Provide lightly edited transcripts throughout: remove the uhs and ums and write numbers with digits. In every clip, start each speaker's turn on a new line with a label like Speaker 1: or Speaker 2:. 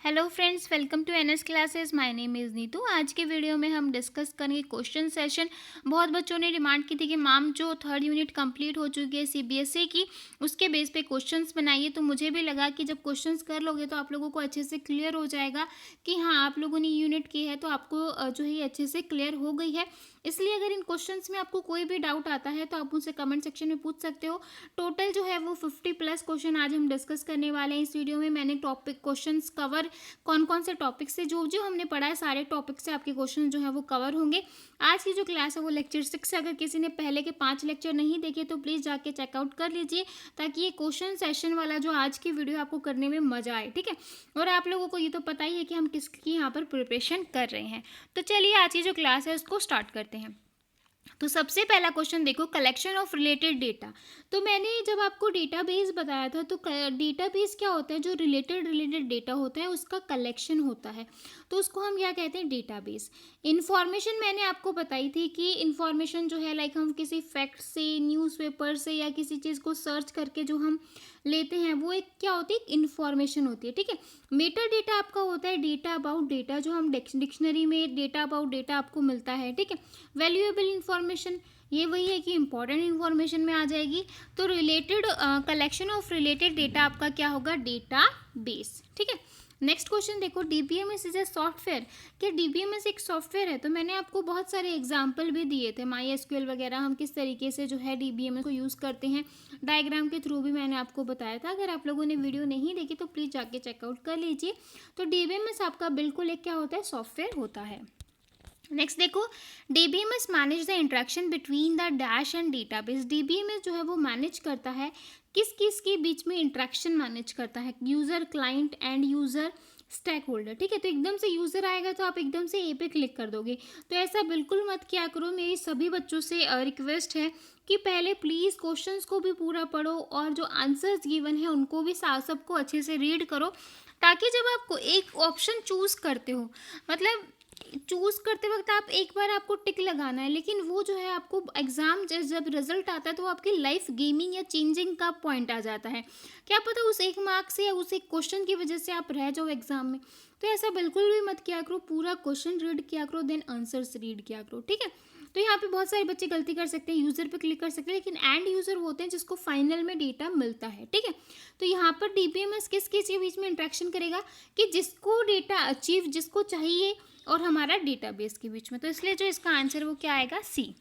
Speaker 1: Hello friends, welcome to NS classes. My name is Neetu. आज के video में हम डिस्कस करेंगे क्वेश्चन सेशन। बहुत बच्चों ने डिमांड की थी कि मैम जो थर्ड यूनिट कंप्लीट हो चुकी है सीबीएसई की, उसके बेस पे क्वेश्चंस बनाइए। तो मुझे भी लगा कि जब क्वेश्चंस कर लोगे तो आप लोगों को अच्छे से क्लियर हो जाएगा कि हाँ, आप लोगों ने यूनिट की है तो आपको जो है ये अच्छे से क्लियर हो गई है। इसलिए अगर इन क्वेश्चंस में आपको कोई भी डाउट आता है तो आप मुझसे कमेंट सेक्शन में पूछ सकते हो। टोटल जो है वो 50+ क्वेश्चन आज हम डिस्कस करने वाले हैं। इस वीडियो में मैंने टॉपिक क्वेश्चंस कवर कौन कौन से टॉपिक से जो जो हमने पढ़ा है सारे टॉपिक से आपके क्वेश्चन जो है वो कवर होंगे। आज की जो क्लास है वो लेक्चर 6 है। अगर किसी ने पहले के 5 लेक्चर नहीं देखे तो प्लीज़ जाके चेकआउट कर लीजिए, ताकि ये क्वेश्चन सेशन वाला जो आज की वीडियो आपको करने में मज़ा आए। ठीक है, और आप लोगों को ये तो पता ही है कि हम किसकी यहाँ पर प्रिपरेशन कर रहे हैं। तो चलिए आज की जो क्लास है उसको स्टार्ट करते हैं। तो सबसे पहला क्वेश्चन देखो, कलेक्शन ऑफ रिलेटेड डेटा। तो मैंने जब आपको डेटाबेस बताया था तो डेटाबेस क्या होता है, जो रिलेटेड डेटा होता है उसका कलेक्शन होता है, तो उसको हम क्या कहते हैं, डेटाबेस। इंफॉर्मेशन मैंने आपको बताई थी कि इंफॉर्मेशन जो है लाइक हम किसी फैक्ट से, न्यूज़पेपर से या किसी चीज़ को सर्च करके जो हम लेते हैं वो एक क्या होती है, इंफॉर्मेशन होती है। ठीक है, मेटा डेटा आपका होता है डेटा अबाउट डेटा, जो हम डिक्शनरी में डेटा अबाउट डेटा आपको मिलता है। ठीक है, वैल्यूएबल इंफॉर्मेशन ये वही है कि इंपॉर्टेंट इंफॉर्मेशन में आ जाएगी। तो related collection of related data आपका क्या होगा, डेटा बेस। ठीक है, नेक्स्ट क्वेश्चन देखो, डीबीएमएस इज ए सॉफ्टवेयर। क्या डीबीएमएस एक सॉफ्टवेयर है? तो मैंने आपको बहुत सारे एग्जाम्पल भी दिए थे, माई एसक्यूएल वगैरह हम किस तरीके से जो है डीबीएमएस को यूज़ करते हैं, डायग्राम के थ्रू भी मैंने आपको बताया था। अगर आप लोगों ने वीडियो नहीं देखी तो प्लीज़ जाके चेकआउट कर लीजिए। तो डीबीएमएस आपका बिल्कुल एक क्या होता है, सॉफ्टवेयर होता है। नेक्स्ट देखो, DBMS manage the interaction between the dash and database. DBMS जो है वो मैनेज करता है किस किस के बीच में इंट्रैक्शन मैनेज करता है, user, client and user, stakeholder. ठीक है, तो एकदम से यूज़र आएगा तो आप एकदम से ए पे क्लिक कर दोगे, तो ऐसा बिल्कुल मत किया करो। मेरी सभी बच्चों से रिक्वेस्ट है कि पहले प्लीज़ क्वेश्चंस को भी पूरा पढ़ो और जो आंसर्स गिवन है उनको भी साथ सबको अच्छे से रीड करो, ताकि जब आप एक ऑप्शन चूज़ करते हो, मतलब चूज़ करते वक्त आप एक बार आपको टिक लगाना है, लेकिन वो जो है आपको एग्ज़ाम जब रिजल्ट आता है तो आपकी लाइफ गेमिंग या चेंजिंग का पॉइंट आ जाता है। क्या पता उस एक मार्क से या उस एक क्वेश्चन की वजह से आप रह जाओ एग्जाम में। तो ऐसा बिल्कुल भी मत किया करो, पूरा क्वेश्चन रीड किया करो, देन आंसर्स रीड किया करो। ठीक है, तो यहाँ पे बहुत सारे बच्चे गलती कर सकते हैं, यूज़र पे क्लिक कर सकते हैं, लेकिन एंड यूज़र होते हैं जिसको फाइनल में डेटा मिलता है। ठीक है, तो यहाँ पर डीबीएमएस किस किस के बीच में इंट्रैक्शन करेगा, कि जिसको डेटा अचीव जिसको चाहिए और हमारा डेटाबेस के बीच में। तो इसलिए जो इसका आंसर वो क्या आएगा, सी।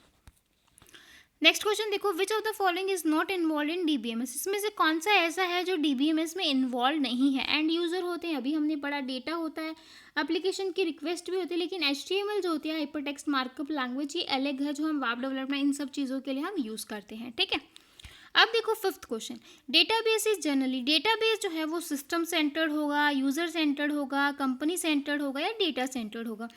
Speaker 1: नेक्स्ट क्वेश्चन देखो, which of the following is not involve in DBMS. इसमें से कौन सा ऐसा है जो डीबीएमएस में इन्वॉल्व नहीं है। एंड यूजर होते हैं, अभी हमने पढ़ा, डेटा होता है, एप्लीकेशन की रिक्वेस्ट भी होती है, लेकिन एचटीएमएल जो होती है, हाइपरटेक्स्ट मार्कअप लैंग्वेज, ये अलग है जो हम वेब डेवलपमेंट इन सब चीज़ों के लिए हम यूज़ करते हैं। ठीक है, अब देखो fifth question, database is generally, database जो है वो सिस्टम सेंटर्ड होगा, यूजर सेंटर्ड होगा, कंपनी सेंटर्ड होगा या डेटा सेंटर्ड होगा।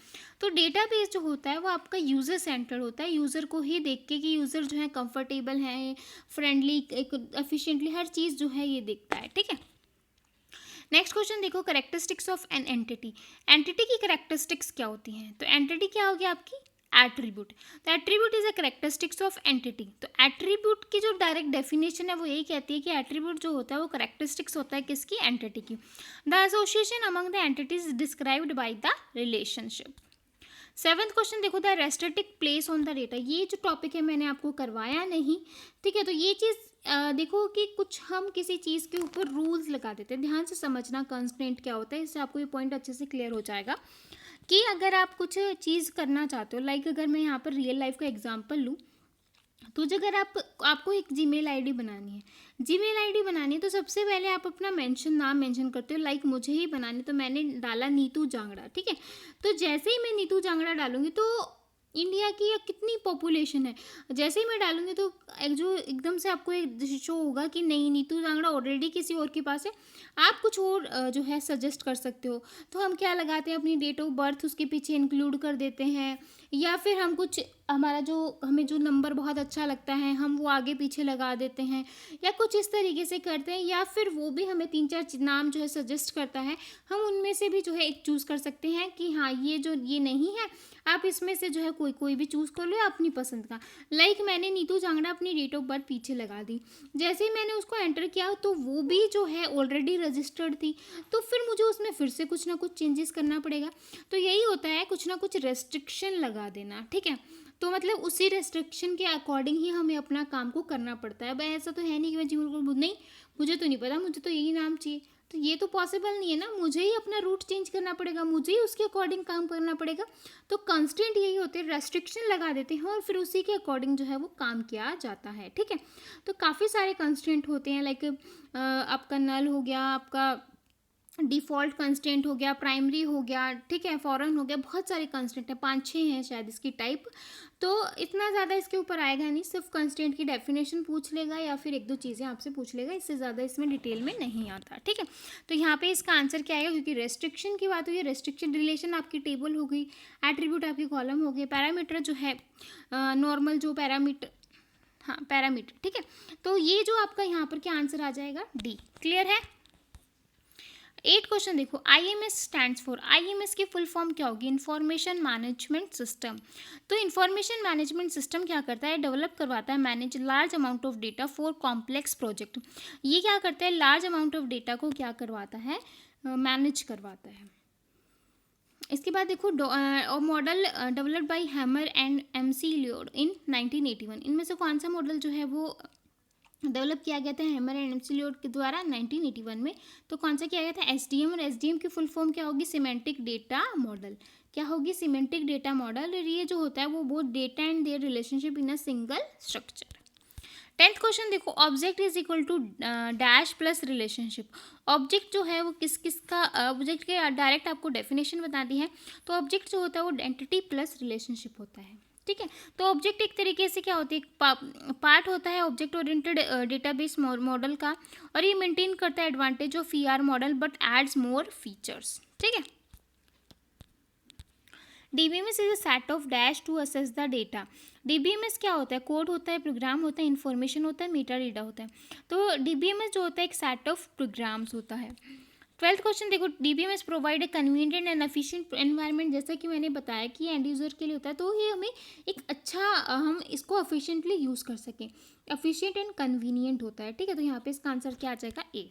Speaker 1: तो डेटाबेस जो होता है वो आपका यूजर सेंटर्ड होता है, यूजर को ही देख के कि यूजर जो है कंफर्टेबल है, फ्रेंडली, एक एफिशिएंटली, हर चीज़ जो है ये देखता है। ठीक है, नेक्स्ट क्वेश्चन देखो, characteristics of an entity. Entity की करेक्टरिस्टिक्स क्या होती हैं? तो एंटिटी क्या होगी आपकी, एट्रीब्यूट। तो attribute is a characteristics of entity. तो एट्रीब्यूट की जो डायरेक्ट डेफिनेशन है वो यही कहती है कि एट्रीब्यूट जो होता है वो करेक्टरिस्टिक्स होता है किसकी, एंटिटी की। The association among the entities described by the relationship. Seventh question देखो, the restrictive place on the data. ये जो टॉपिक है मैंने आपको करवाया नहीं। ठीक है, तो ये चीज़ देखो कि कुछ हम किसी चीज़ के ऊपर रूल्स लगा देते हैं, ध्यान से समझना कंस्ट्रेंट क्या होता है, इससे आपको ये पॉइंट अच्छे से क्लियर हो जाएगा कि अगर आप कुछ चीज़ करना चाहते हो, लाइक अगर मैं यहाँ पर रियल लाइफ का एग्जांपल लूँ, तो जो अगर आपको एक जीमेल आईडी बनानी है, जीमेल आईडी बनानी है, तो सबसे पहले आप अपना नाम मेंशन करते हो, लाइक मुझे ही बनानी, तो मैंने डाला नीतू जांगड़ा। ठीक है, तो जैसे ही मैं नीतू जांगड़ा डालूंगी तो इंडिया की या कितनी पॉपुलेशन है, जैसे ही मैं डालूंगी तो एक जो एकदम से आपको एक शो होगा कि नहीं, नीतू जांगड़ा ऑलरेडी किसी और के पास है, आप कुछ और जो है सजेस्ट कर सकते हो। तो हम क्या लगाते हैं, अपनी डेट ऑफ बर्थ उसके पीछे इंक्लूड कर देते हैं, या फिर हम कुछ हमारा जो हमें जो नंबर बहुत अच्छा लगता है हम वो आगे पीछे लगा देते हैं या कुछ इस तरीके से करते हैं, या फिर वो भी हमें 3-4 नाम जो है सजेस्ट करता है, हम उनमें से भी जो है एक चूज़ कर सकते हैं कि हाँ ये जो ये नहीं है, आप इसमें से जो है कोई कोई भी चूज़ कर लो अपनी पसंद का। लाइक मैंने नीतू जांगड़ा अपनी डेट ऑफ बर्थ पीछे लगा दी, जैसे ही मैंने उसको एंटर किया तो वो भी जो है ऑलरेडी रजिस्टर्ड थी, तो फिर मुझे उसमें फिर से कुछ ना कुछ चेंजेस करना पड़ेगा। तो यही होता है कुछ ना कुछ रेस्ट्रिक्शन लगा देना, ठीक है। तो मतलब उसी रेस्ट्रिक्शन के अकॉर्डिंग ही हमें अपना काम को करना पड़ता है। भाई ऐसा तो है नहीं कि मैं जीवन को नहीं, मुझे तो नहीं पता, मुझे तो यही नाम चाहिए, तो ये तो पॉसिबल नहीं है ना, मुझे ही अपना रूट चेंज करना पड़ेगा, मुझे ही उसके अकॉर्डिंग काम करना पड़ेगा। तो कंस्टेंट यही होते हैं, रेस्ट्रिक्शन लगा देते हैं और फिर उसी के अकॉर्डिंग जो है वो काम किया जाता है, ठीक है। तो काफ़ी सारे कंस्टेंट होते हैं, लाइक आपका नल हो गया, आपका डिफ़ॉल्ट कंस्टेंट हो गया, प्राइमरी हो गया, ठीक है, फॉरेन हो गया, बहुत सारे कंस्टेंट हैं, 5-6 हैं शायद इसकी टाइप। तो इतना ज़्यादा इसके ऊपर आएगा नहीं, सिर्फ कंस्टेंट की डेफिनेशन पूछ लेगा या फिर 1-2 चीज़ें आपसे पूछ लेगा, इससे ज़्यादा इसमें डिटेल में नहीं आता, ठीक है। तो यहाँ पे इसका आंसर क्या आएगा, क्योंकि रेस्ट्रिक्शन की बात हुई है, रेस्ट्रिक्शन रिलेशन आपकी टेबल हो गई, एट्रीब्यूट आपकी कॉलम हो गई, पैरामीटर जो है नॉर्मल जो पैरामीटर, हाँ पैरामीटर, ठीक है। तो ये जो आपका यहाँ पर क्या आंसर आ जाएगा, डी। क्लियर है। 8 क्वेश्चन देखो, IMS स्टैंड्स फॉर, IMS की फुल फॉर्म क्या होगी, इंफॉर्मेशन मैनेजमेंट सिस्टम। तो इंफॉर्मेशन मैनेजमेंट सिस्टम क्या करता है, डेवलप करवाता है, manage large amount of data for complex project. ये क्या करता है, लार्ज अमाउंट ऑफ डेटा को क्या करवाता है, मैनेज करवाता है। इसके बाद देखो model developed by Hammer and MC Lloyd in 1981। इनमें से कौन सा मॉडल जो है वो डेवलप किया गया था हैमर एंड MC लियोड के द्वारा 1981 में। तो कौन सा किया गया था, SDM, और SDM की फुल फॉर्म क्या होगी, सिमेंटिक डेटा मॉडल। क्या होगी, सिमेंटिक डेटा मॉडल। और ये जो होता है वो both data and their relationship in a single structure. 10th question देखो, object is equal to dash plus relationship. Object जो है वो किस किस का, ऑब्जेक्ट के डायरेक्ट आपको डेफिनेशन बता दी है। तो ऑब्जेक्ट जो होता है वो एंटिटी प्लस रिलेशनशिप होता है, ठीक है। तो ऑब्जेक्ट एक तरीके से क्या होती है, पार्ट होता है ऑब्जेक्ट ओरिएंटेड डेटाबेस मॉडल का, और ये मेंटेन करता है advantage of ER model but adds more features, ठीक है। DBMS is a set of dash to access the data. DBMS क्या होता है, कोड होता है, प्रोग्राम होता है, इन्फॉर्मेशन होता है, मेटा डेटा होता है। तो DBMS जो होता है एक सेट ऑफ प्रोग्राम्स होता है। 12th क्वेश्चन देखो, DBMS provide a convenient and efficient environment. जैसा कि मैंने बताया कि एंड यूज़र के लिए होता है, तो ये हमें एक अच्छा हम इसको एफिशिएंटली यूज़ कर सकें, एफिशिएंट एंड कन्वीनियंट होता है, ठीक है। तो यहाँ पे इसका आंसर क्या आ जाएगा, ए।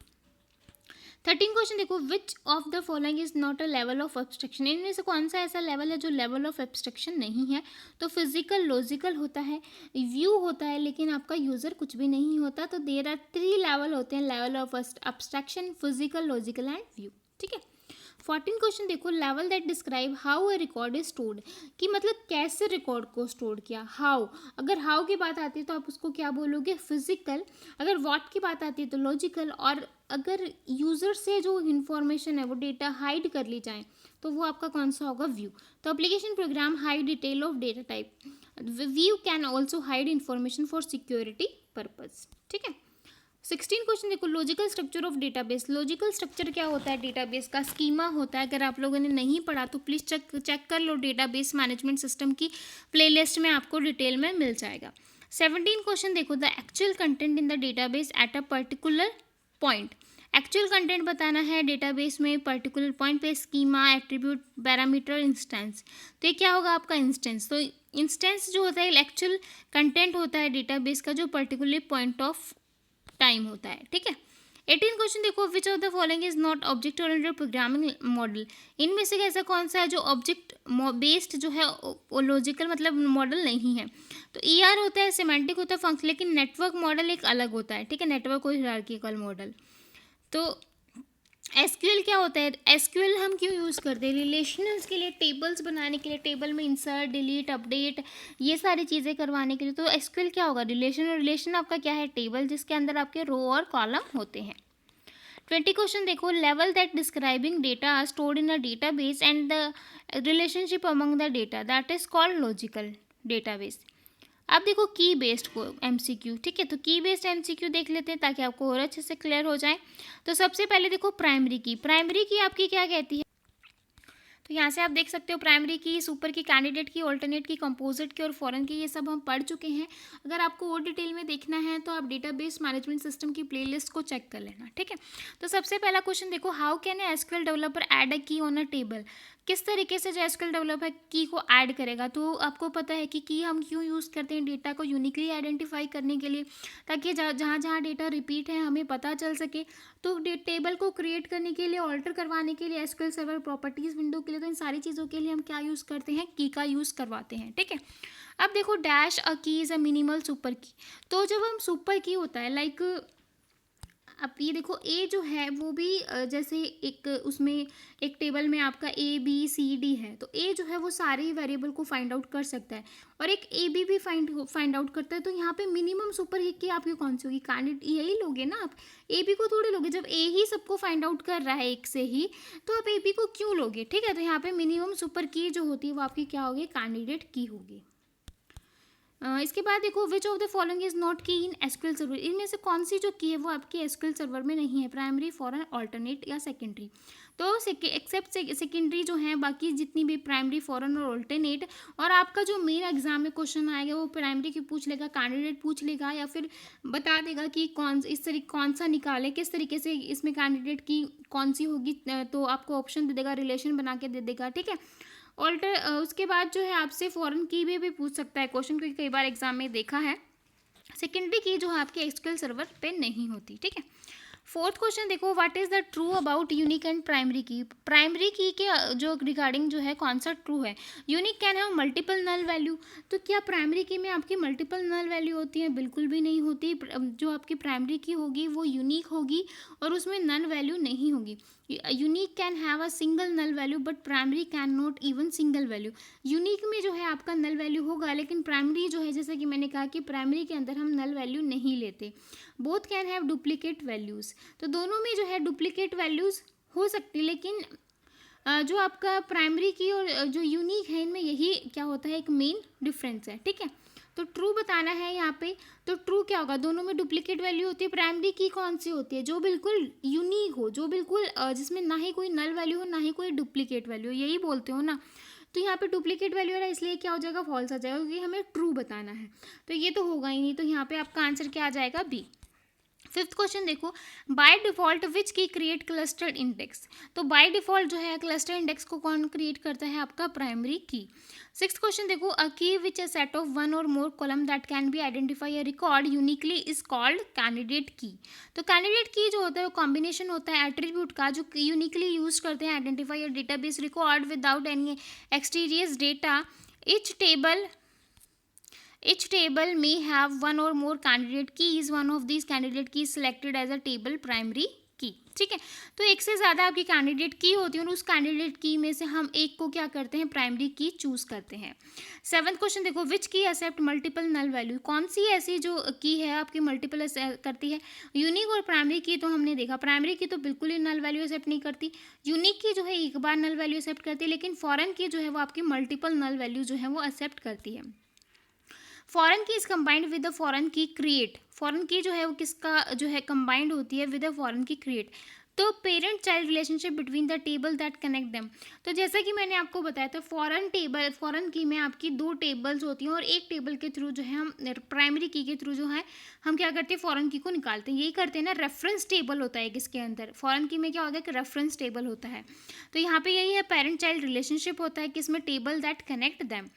Speaker 1: 13 क्वेश्चन देखो, which of the following is not a level of abstraction. इनमें से कौन सा ऐसा लेवल है जो लेवल ऑफ एब्स्ट्रक्शन नहीं है। तो फिजिकल, लॉजिकल होता है, व्यू होता है, लेकिन आपका यूजर कुछ भी नहीं होता। तो देयर आर 3 लेवल होते हैं, level of abstraction, physical, logical and view, ठीक है। 14 क्वेश्चन देखो, level that describe how a record is stored. कि मतलब कैसे रिकॉर्ड को स्टोर किया, हाउ। अगर हाउ की बात आती है तो आप उसको क्या बोलोगे, फिजिकल। अगर व्हाट की बात आती है तो लॉजिकल। और अगर यूज़र से जो इन्फॉर्मेशन है वो डेटा हाइड कर ली जाए तो वो आपका कौन सा होगा, व्यू। तो application program hide detail of data type. View can also hide information for security purpose, ठीक है। 16 क्वेश्चन देखो, logical structure of database. Logical structure क्या होता है, डेटाबेस का स्कीमा होता है। अगर आप लोगों ने नहीं पढ़ा तो प्लीज़ चेक कर लो, डेटाबेस मैनेजमेंट सिस्टम की प्लेलिस्ट में आपको डिटेल में मिल जाएगा। 17 क्वेश्चन देखो, the actual content in the database at a particular point. Actual content बताना है डेटाबेस में पर्टिकुलर पॉइंट पे, स्कीमा, एट्रीब्यूट, पैरामीटर, इंस्टेंस। तो ये क्या होगा आपका इंस्टेंस। तो इंस्टेंस जो होता है एक्चुअल कंटेंट होता है डेटाबेस का जो पर्टिकुलर पॉइंट ऑफ टाइम होता है, ठीक है। 18 क्वेश्चन देखो, which of the following is not object oriented programming model. इनमें से ऐसा कौन सा है जो ऑब्जेक्ट बेस्ड जो है वो लॉजिकल मतलब मॉडल नहीं है। तो ER होता है, सिमेंटिक होता है, फंक्शन, लेकिन नेटवर्क मॉडल एक अलग होता है, ठीक है, नेटवर्क और हायरार्किकल मॉडल। तो SQL क्या होता है, SQL हम क्यों यूज़ करते हैं, रिलेशनल्स के लिए, टेबल्स बनाने के लिए, टेबल में इंसर्ट, डिलीट, अपडेट, ये सारी चीज़ें करवाने के लिए। तो SQL क्या होगा, रिलेशन। और रिलेशन आपका क्या है, टेबल, जिसके अंदर आपके रो और कॉलम होते हैं। 20 क्वेश्चन देखो, level that describing data are stored in a database and the relationship among the data, that is called logical database. अब देखो की बेस्ड को MCQ, ठीक है। तो की बेस्ड MCQ देख लेते हैं ताकि आपको और अच्छे से क्लियर हो जाए। तो सबसे पहले देखो प्राइमरी की, प्राइमरी की आपकी क्या कहती है। तो यहाँ से आप देख सकते हो प्राइमरी की, सुपर की, कैंडिडेट की, ऑल्टरनेट की, कंपोजिट की और फॉरेन की, ये सब हम पढ़ चुके हैं। अगर आपको और डिटेल में देखना है तो आप डेटाबेस मैनेजमेंट सिस्टम की प्लेलिस्ट को चेक कर लेना, ठीक है। तो सबसे पहला क्वेश्चन देखो, how can a SQL developer add अ की ऑन अ टेबल। किस तरीके से जो एसक्यूएल डेवलपर की को ऐड करेगा। तो आपको पता है कि की हम क्यों यूज़ करते हैं, डेटा को यूनिकली आइडेंटिफाई करने के लिए, ताकि जहाँ जहाँ डेटा रिपीट है हमें पता चल सके। तो टेबल को क्रिएट करने के लिए, ऑल्टर करवाने के लिए, एसक्यूएल सर्वर प्रॉपर्टीज विंडो के लिए, तो इन सारी चीज़ों के लिए हम क्या यूज़ करते हैं, की का यूज़ करवाते हैं, ठीक है। अब देखो, डैश अ की इज़ अ मिनिमल सुपर की। तो जब हम सुपर की होता है लाइक, अब ये देखो ए जो है वो भी जैसे एक उसमें एक टेबल में आपका ए बी सी डी है, तो ए जो है वो सारे ही वेरिएबल को फाइंड आउट कर सकता है और एक ए बी भी फाइंड आउट करता है। तो यहाँ पे मिनिमम सुपर की आपकी कौन सी होगी, कैंडिडेट यही लोगे ना आप, ए बी को थोड़े लोगे। जब ए ही सबको फाइंड आउट कर रहा है एक से ही, तो आप ए बी को क्यों लोगे, ठीक है। तो यहाँ पे मिनिमम सुपर की जो होती है वो आपकी क्या होगी, कैंडिडेट की होगी। इसके बाद देखो, which of the following is not की इन एसक्यूएल सर्वर। इनमें से कौन सी जो की है वो आपकी एसक्यूएल सर्वर में नहीं है, प्राइमरी, फॉरेन, ऑल्टरनेट या सेकेंडरी। तो एक्सेप्ट सेकेंडरी जो है, बाकी जितनी भी प्राइमरी, फॉरेन और ऑल्टरनेट, और आपका जो मेन एग्जाम में क्वेश्चन आएगा वो प्राइमरी की पूछ लेगा, कैंडिडेट पूछ लेगा, या फिर बता देगा कि कौन सा निकाले, किस तरीके से इसमें कैंडिडेट की कौन सी होगी। तो आपको ऑप्शन दे देगा, रिलेशन बना के दे देगा, ठीक है। उसके बाद जो है आपसे फॉरेन की भी पूछ सकता है क्वेश्चन, क्योंकि कई बार एग्जाम में देखा है सेकेंडरी की जो है आपके एसक्यूएल सर्वर पे नहीं होती, ठीक है। फोर्थ क्वेश्चन देखो, what is the true about unique and primary की। प्राइमरी की के जो रिगार्डिंग जो है कौन सा ट्रू है। Unique can have multiple null value. तो क्या प्राइमरी की में आपकी मल्टीपल नल वैल्यू होती है, बिल्कुल भी नहीं होती। जो आपकी प्राइमरी की होगी वो यूनिक होगी और उसमें नल वैल्यू नहीं होगी। Unique can have a single null value but primary can not even single value. Unique में जो है आपका नल वैल्यू होगा, लेकिन प्राइमरी जो है, जैसे कि मैंने कहा कि प्राइमरी के अंदर हम नल वैल्यू नहीं लेते। Both can have duplicate values. तो दोनों में जो है डुप्लीकेट वैल्यूज़ हो सकती है, लेकिन जो आपका प्राइमरी की और जो यूनिक है, इनमें यही क्या होता है, एक मेन डिफरेंस है, ठीक है। तो ट्रू बताना है यहाँ पे। तो ट्रू क्या होगा, दोनों में डुप्लीकेट वैल्यू होती है। प्राइमरी की कौन सी होती है, जो बिल्कुल यूनिक हो, जो बिल्कुल जिसमें ना ही कोई नल वैल्यू हो, ना ही कोई डुप्लीकेट वैल्यू, यही बोलते हो ना। तो यहाँ पे डुप्लीकेट वैल्यू आ रहा है, इसलिए क्या हो जाएगा, फॉल्स आ जाएगा, क्योंकि हमें ट्रू बताना है। तो ये तो होगा ही नहीं, तो यहाँ पे आपका आंसर क्या आ जाएगा, बी। फिफ्थ क्वेश्चन देखो, बाय डिफॉल्ट विच की क्रिएट क्लस्टर्ड इंडेक्स। तो बाय डिफॉल्ट जो है क्लस्टर इंडेक्स को कौन क्रिएट करता है, आपका प्राइमरी की। सिक्स्थ क्वेश्चन देखो, a key which a set of one or more column that can be identify a record uniquely is called candidate key. तो कैंडिडेट की जो होता है वो कॉम्बिनेशन होता है एट्रीब्यूट का, जो यूनिकली यूज करते हैं identify a database record without any extraneous data. Each table Each table may have one or more candidate keys. One of these candidate keys selected as a table primary key. ठीक है। तो एक से ज़्यादा आपकी candidate की होती है और उस कैंडिडेट की में से हम एक को क्या करते हैं, प्राइमरी की चूज करते हैं। सेवंथ क्वेश्चन देखो, विच की एक्सेप्ट मल्टीपल नल वैल्यू। कौन सी ऐसी जो की है आपकी मल्टीपल करती है। यूनिक और प्राइमरी की तो हमने देखा, प्राइमरी की तो बिल्कुल ही नल वैल्यू एक्सेप्ट नहीं करती। यूनिक की जो है एक बार नल वैल्यू एक्सेप्ट करती है, लेकिन फॉरेन की जो है वो आपकी मल्टीपल नल वैल्यू जो है वो एक्सेप्ट करती है। फॉरेन की is combined with the foreign की क्रिएट। फॉरेन की जो है वो किसका जो है कंबाइंड होती है विद द फॉरेन की क्रिएट। तो parent child relationship between the table that connect them. तो जैसा कि मैंने आपको बताया था, फॉरेन की में आपकी दो टेबल्स होती हैं और एक टेबल के थ्रू जो है हम प्राइमरी की के थ्रू जो है हम क्या करते हैं, फॉरेन की को निकालते हैं। यही करते हैं ना, रेफरेंस टेबल होता है किसके अंदर, फॉरेन की में क्या होगा कि रेफरेंस टेबल होता है। तो यहाँ पे यही है, पेरेंट चाइल्ड रिलेशनशिप होता है किसमें, टेबल दैट कनेक्ट देम।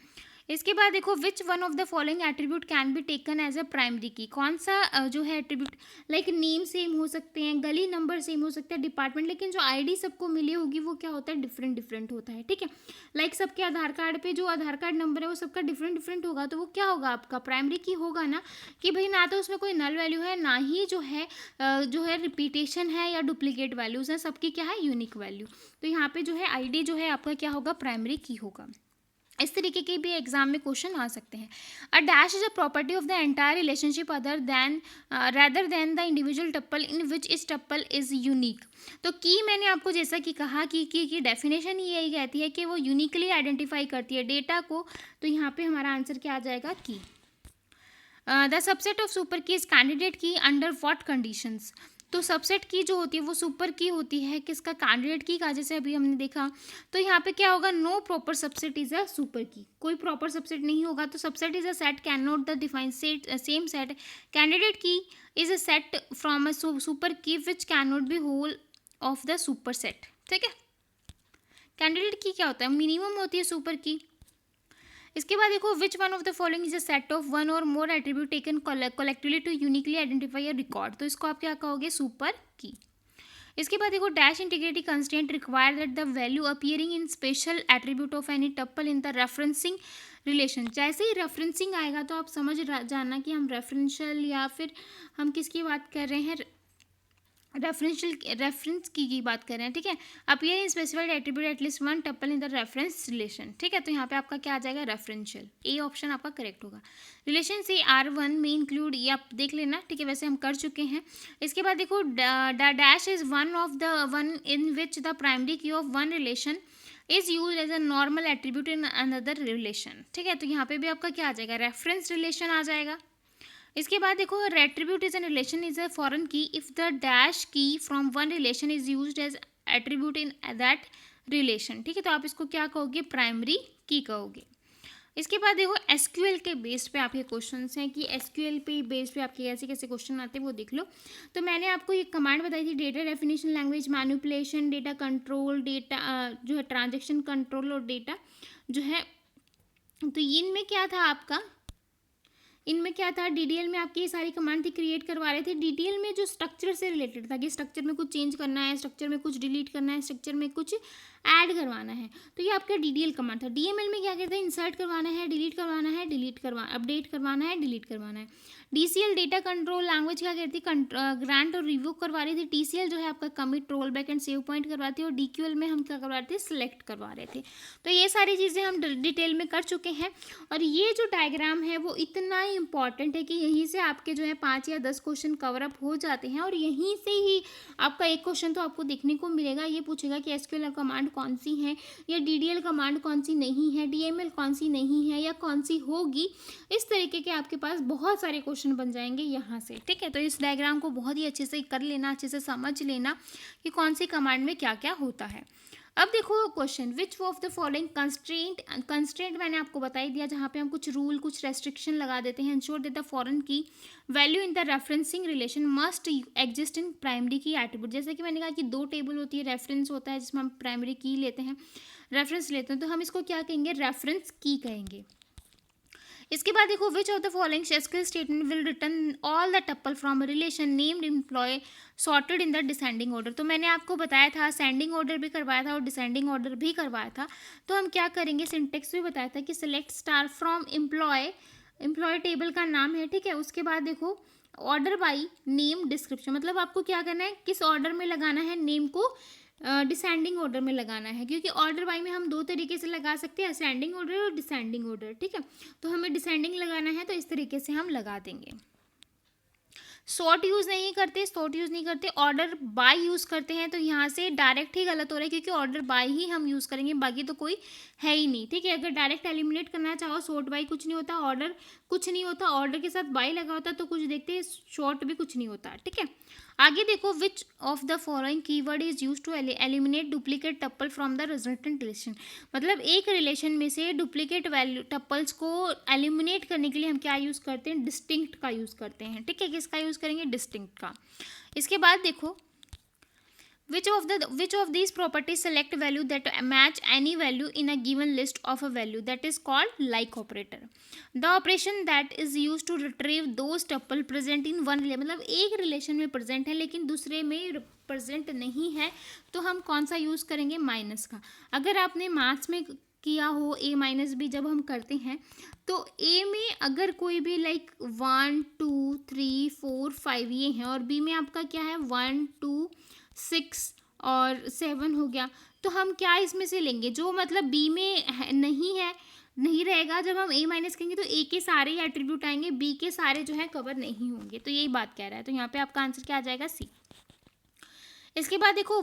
Speaker 1: इसके बाद देखो, which one of the following attribute can be taken as a primary key. कौन सा जो है एट्रीब्यूट, लाइक नेम सेम हो सकते हैं, गली नंबर सेम हो सकता है, डिपार्टमेंट, लेकिन जो आईडी सबको मिली होगी वो क्या होता है, डिफरेंट डिफरेंट होता है, ठीक है। लाइक सबके आधार कार्ड पे जो आधार कार्ड नंबर है वो सबका डिफरेंट डिफरेंट होगा, तो वो क्या होगा, आपका प्राइमरी की होगा ना, कि भाई ना तो उसमें कोई नल वैल्यू है, ना ही जो है रिपीटेशन है या डुप्लीकेट वैल्यूज है, सबकी क्या है, यूनिक वैल्यू। तो यहाँ पे जो है आईडी जो है आपका क्या होगा, प्राइमरी की होगा। इस तरीके के भी एग्जाम में क्वेश्चन आ सकते हैं। A dash is a property of the entire relationship rather than the individual tuple in which is tuple is unique. तो की मैंने आपको जैसा कि कहा कि की डेफिनेशन ही यही कहती है कि वो यूनिकली आइडेंटिफाई करती है डेटा को। तो यहाँ पे हमारा आंसर क्या आ जाएगा, की। द सबसेट ऑफ सुपर की इज कैंडिडेट की अंडर व्हाट कंडीशंस। तो सबसेट की जो होती है वो सुपर की होती है किसका, कैंडिडेट की का, जैसे अभी हमने देखा। तो यहाँ पे क्या होगा, no proper subset is a super key, कोई प्रॉपर सबसेट नहीं होगा। तो subset is a set can not the define set same set, candidate key is a set from a super key which can not be whole of the super set. ठीक है, candidate की क्या होता है, minimum होती है super की। इसके बाद देखो, which one of the following is a set of one or more attribute taken collectively to uniquely identify a record, तो इसको आप क्या कहोगे, सुपर की। इसके बाद देखो, dash integrity constraint require that the value appearing in special attribute of any tuple in the referencing relation. जैसे ही रेफरेंसिंग आएगा तो आप समझ जाना कि हम रेफरेंशियल या फिर हम किसकी बात कर रहे हैं, रेफरेंस की बात कर रहे हैं। ठीक है, appear in specified attribute at least one tuple in the reference relation. ठीक है, तो यहाँ पे आपका क्या आ जाएगा, रेफरेंशियल। ए ऑप्शन आपका करेक्ट होगा। रिलेशन से R1 में इंक्लूड, ये आप देख लेना। ठीक है, वैसे हम कर चुके हैं। इसके बाद देखो, dash is one of the one in which the primary key of one relation is use as a normal attribute in another relation. ठीक है, तो यहाँ पे भी आपका क्या आ जाएगा, रेफरेंस रिलेशन आ जाएगा। इसके बाद देखो, attribute is an relation is a foreign key if the dash key from one relation is used as attribute in that relation. ठीक है, तो आप इसको क्या कहोगे, प्राइमरी की कहोगे। इसके बाद देखो, एसक्यूएल के बेस पे आपके क्वेश्चंस हैं कि एसक्यूएल पे बेस पे आपके कैसे कैसे क्वेश्चन आते हैं वो देख लो। तो मैंने आपको एक कमांड बताई थी, data definition, language manipulation, data control, data जो है ट्रांजेक्शन कंट्रोल और डेटा जो है। तो इनमें क्या था आपका, इनमें क्या था, डीडीएल में आपकी ये सारी कमांड थी, क्रिएट करवा रहे थे। डीडीएल में जो स्ट्रक्चर से रिलेटेड था कि स्ट्रक्चर में कुछ चेंज करना है, स्ट्रक्चर में कुछ डिलीट करना है, स्ट्रक्चर में कुछ ऐड करवाना है, तो ये आपका डीडीएल कमांड था। डीएमएल में क्या कहते हैं, इंसर्ट करवाना है, डिलीट करवाना है, अपडेट करवाना है, डिलीट करवाना है। डीसीएल डेटा कंट्रोल लैंग्वेज क्या कहती है, ग्रांट और रिवोक करवा रही थी। टीसीएल जो है आपका commit, roll back and save point करवाती है। और डीक्यूएल में हम क्या करवा रहे थे, सिलेक्ट करवा रहे थे। तो ये सारी चीज़ें हम डिटेल में कर चुके हैं। और ये जो डायग्राम है वो इतना ही इंपॉर्टेंट है कि यहीं से आपके जो है 5 या 10 क्वेश्चन कवर अप हो जाते हैं। और यहीं से ही आपका एक क्वेश्चन तो आपको देखने को मिलेगा, ये पूछेगा कि एसक्यूएल कमांड कौन सी है, या डीडीएल कमांड कौन सी नहीं है, डीएमएल कौन सी नहीं है या कौन सी होगी। इस तरीके के आपके पास बहुत सारे क्वेश्चन बन जाएंगे यहाँ से। ठीक है, तो इस डायग्राम को बहुत ही अच्छे से कर लेना, अच्छे से समझ लेना कि कौन सी कमांड में क्या क्या होता है। अब देखो question, which of the following constraint मैंने आपको बता ही दिया, जहाँ पे हम कुछ रूल, कुछ रेस्ट्रिक्शन लगा देते हैं। इंश्योर दैट द फॉरेन की value in the referencing relation must exist in primary की एट्रीब्यूट। जैसे कि मैंने कहा कि दो टेबल होती है, रेफरेंस होता है जिसमें हम प्राइमरी की लेते हैं, रेफरेंस लेते हैं, तो हम इसको क्या कहेंगे, रेफरेंस की कहेंगे। इसके बाद देखो, which of the following SQL statement will return all the tuple from relation named employee sorted in the descending order. तो मैंने आपको बताया था, असेंडिंग ऑर्डर भी करवाया था और डिसेंडिंग ऑर्डर भी करवाया था। तो हम क्या करेंगे, सिंटेक्स भी बताया था कि select star from employ table का नाम है। ठीक है, उसके बाद देखो, ऑर्डर बाई नेम डिस्क्रिप्शन, मतलब आपको क्या करना है, किस ऑर्डर में लगाना है नेम को, डिसेंडिंग ऑर्डर में लगाना है। क्योंकि ऑर्डर बाई में हम दो तरीके से लगा सकते हैं, असेंडिंग ऑर्डर और डिसेंडिंग ऑर्डर। ठीक है, तो हमें डिसेंडिंग लगाना है तो इस तरीके से हम लगा देंगे। सॉर्ट यूज़ नहीं करते, ऑर्डर बाय यूज़ करते हैं। तो यहाँ से डायरेक्ट ही गलत हो रहा है, क्योंकि ऑर्डर बाय ही हम यूज़ करेंगे, बाकी तो कोई है ही नहीं। ठीक है, अगर डायरेक्ट एलिमिनेट करना चाहो, सॉर्ट बाय कुछ नहीं होता, ऑर्डर कुछ नहीं होता, ऑर्डर के साथ बाय लगा होता तो कुछ देखते हैं, शॉर्ट भी कुछ नहीं होता। ठीक है, आगे देखो, which of the following keyword is use to eliminate duplicate tuple from the resultant relation. मतलब एक रिलेशन में से डुप्लीकेट वैल्यू टप्पल्स को एलिमिनेट करने के लिए हम क्या यूज़ करते हैं, डिस्टिंक्ट का यूज़ करते हैं। ठीक है, किसका यूज़ करेंगे, डिस्टिंक्ट का। इसके बाद देखो, which of these properties select value that match any value in a given list of a value, that is called like operator. The operation that is used to retrieve those tuple present in one relation, मतलब एक relation में present है लेकिन दूसरे में present नहीं है, तो हम कौन सा यूज़ करेंगे, माइनस का। अगर आपने मैथ्स में किया हो ए माइनस बी, जब हम करते हैं तो ए में अगर कोई भी लाइक 1 2 3 4 5 ये हैं, और बी में आपका क्या है 1 2 6 और 7 हो गया, तो हम क्या इसमें से लेंगे, जो मतलब बी में नहीं रहेगा। जब हम ए माइनस करेंगे तो ए के सारे ही एट्रीब्यूट आएंगे, बी के सारे जो है कवर नहीं होंगे। तो यही बात कह रहा है, तो यहाँ पे आपका आंसर क्या आ जाएगा, सी। इसके बाद देखो,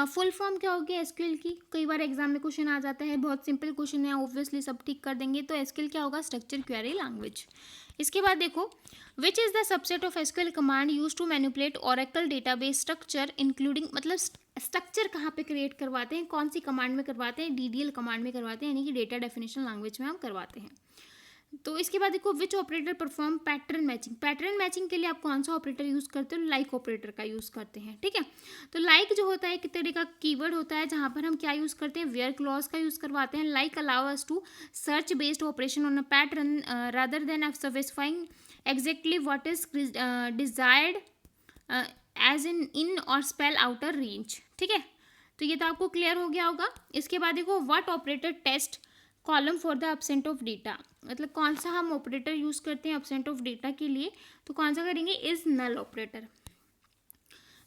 Speaker 1: फुल फॉर्म क्या होगी एसक्यूएल की, कई बार एग्जाम में क्वेश्चन आ जाता है, बहुत सिंपल क्वेश्चन है, ऑब्वियसली सब ठीक कर देंगे। तो एसक्यूएल क्या होगा, स्ट्रक्चर क्वेरी लैंग्वेज। इसके बाद देखो, which is the subset of SQL command use to manipulate Oracle database structure including, मतलब स्ट्रक्चर कहाँ पे क्रिएट करवाते हैं, कौन सी कमांड में करवाते हैं, डीडीएल कमांड में करवाते हैं, यानी कि डेटा डेफिनेशन लैंग्वेज में हम करवाते हैं। तो इसके बाद देखो, which operator perform pattern matching, pattern matching के लिए आप कौन सा ऑपरेटर यूज़ करते हो, लाइक ऑपरेटर का यूज़ करते हैं, ठीक है। तो लाइक जो होता है एक तरह का कीवर्ड होता है जहाँ पर हम क्या यूज़ करते हैं, वेयर क्लॉज का यूज़ करवाते हैं। Like allow us to search based operation on a pattern rather than specifying exactly what is desired as in or spell outer range, ठीक है। तो ये तो आपको क्लियर हो गया होगा। इसके बाद देखो, what operator test column for the absent of data, मतलब कौन सा हम ऑपरेटर यूज़ करते हैं एब्सेंट ऑफ डेटा के लिए, तो कौन सा करेंगे, इज नल ऑपरेटर।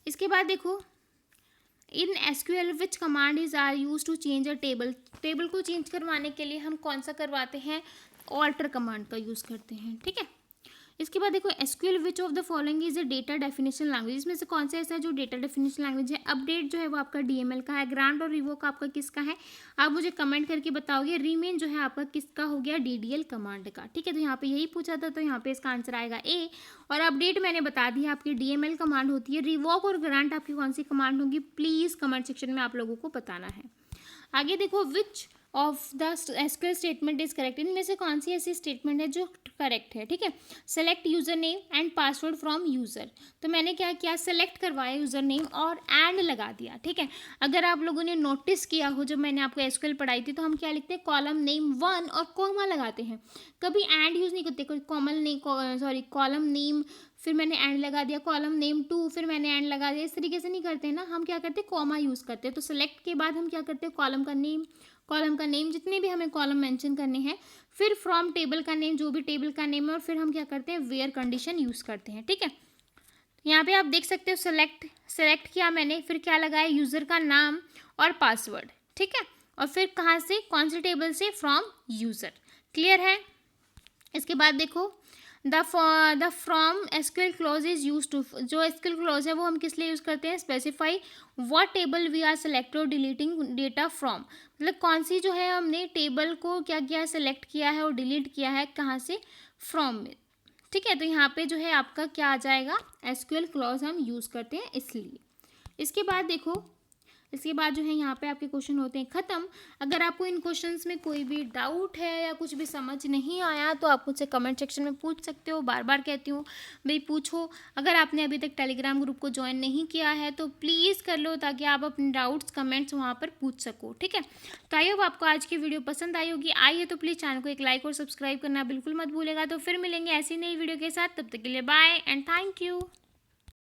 Speaker 1: इसके बाद देखो, in SQL which command is are use to change a table, table को चेंज करवाने के लिए हम कौन सा करवाते हैं, ऑल्टर कमांड का यूज़ करते हैं, ठीक है। इसके बाद देखो, SQL which of the following is a data definition language, इसमें से कौन सा ऐसा है जो डेटा डेफिनेशन लैंग्वेज है। अपडेट जो है वो आपका डीएमएल का है, ग्रांट और रिवोक आपका किसका है, आप मुझे कमेंट करके बताओगे। रीमेन जो है आपका किसका हो गया, डीडीएल कमांड का, ठीक है। तो यहाँ पे यही पूछा था, तो यहाँ पे इसका आंसर आएगा ए। और अपडेट मैंने बता दिया आपकी डीएमएल कमांड होती है। रिवोक और ग्रांट आपकी कौन सी कमांड होगी, प्लीज़ कमेंट सेक्शन में आप लोगों को बताना है। आगे देखो, which of the SQL statement is correct, इनमें से कौन सी ऐसी स्टेटमेंट है जो करेक्ट है, ठीक है। Select user name and password from user, तो मैंने क्या किया, सेलेक्ट करवाया यूजर नेम और एंड लगा दिया, ठीक है। अगर आप लोगों ने नोटिस किया हो, जब मैंने आपको एसक्यूएल पढ़ाई थी तो हम क्या लिखते हैं, कॉलम नेम 1 और कॉमा लगाते हैं, कभी एंड यूज नहीं करते। कॉलम नेम, फिर मैंने एंड लगा दिया, कॉलम नेम 2, फिर मैंने एंड लगा दिया, इस तरीके से नहीं करते हैं ना, हम क्या करते हैं, कॉमा यूज़ करते हैं। तो सेलेक्ट के बाद हम क्या करते हैं, कॉलम का नेम जितने भी हमें कॉलम मेंशन करने हैं, फिर फ्रॉम टेबल का नेम, जो भी टेबल का नेम है, और फिर हम क्या करते हैं, वेयर कंडीशन यूज़ करते हैं, ठीक है। यहाँ पे आप देख सकते हो, सेलेक्ट किया मैंने, फिर क्या लगाया, यूज़र का नाम और पासवर्ड, ठीक है। और फिर कहाँ से, कौन से टेबल से, फ्रॉम यूज़र, क्लियर है। इसके बाद देखो, the from SQL clause is use to, जो एसक्यूएल क्लॉज है वो हम किस लिए यूज़ करते हैं, specify what table we are select or deleting data from, मतलब कौन सी जो है हमने टेबल को क्या किया, सेलेक्ट किया है और डिलीट किया है, कहाँ से, फ्रॉम में, ठीक है। तो यहाँ पे जो है आपका क्या आ जाएगा, एसक्यूएल क्लॉज हम यूज़ करते हैं इसलिए। इसके बाद देखो, इसके बाद जो है यहाँ पे आपके क्वेश्चन होते हैं ख़त्म। अगर आपको इन क्वेश्चंस में कोई भी डाउट है या कुछ भी समझ नहीं आया तो आप मुझसे कमेंट सेक्शन में पूछ सकते हो, बार बार कहती हूँ भाई पूछो। अगर आपने अभी तक टेलीग्राम ग्रुप को ज्वाइन नहीं किया है तो प्लीज़ कर लो, ताकि आप अपने डाउट्स कमेंट्स वहाँ पर पूछ सको, ठीक है। तो आई होप आपको आज की वीडियो पसंद आई होगी। आई है तो प्लीज़ चैनल को एक लाइक और सब्सक्राइब करना बिल्कुल मत भूलेगा। तो फिर मिलेंगे ऐसी नई वीडियो के साथ, तब तक के लिए बाय एंड थैंक यू।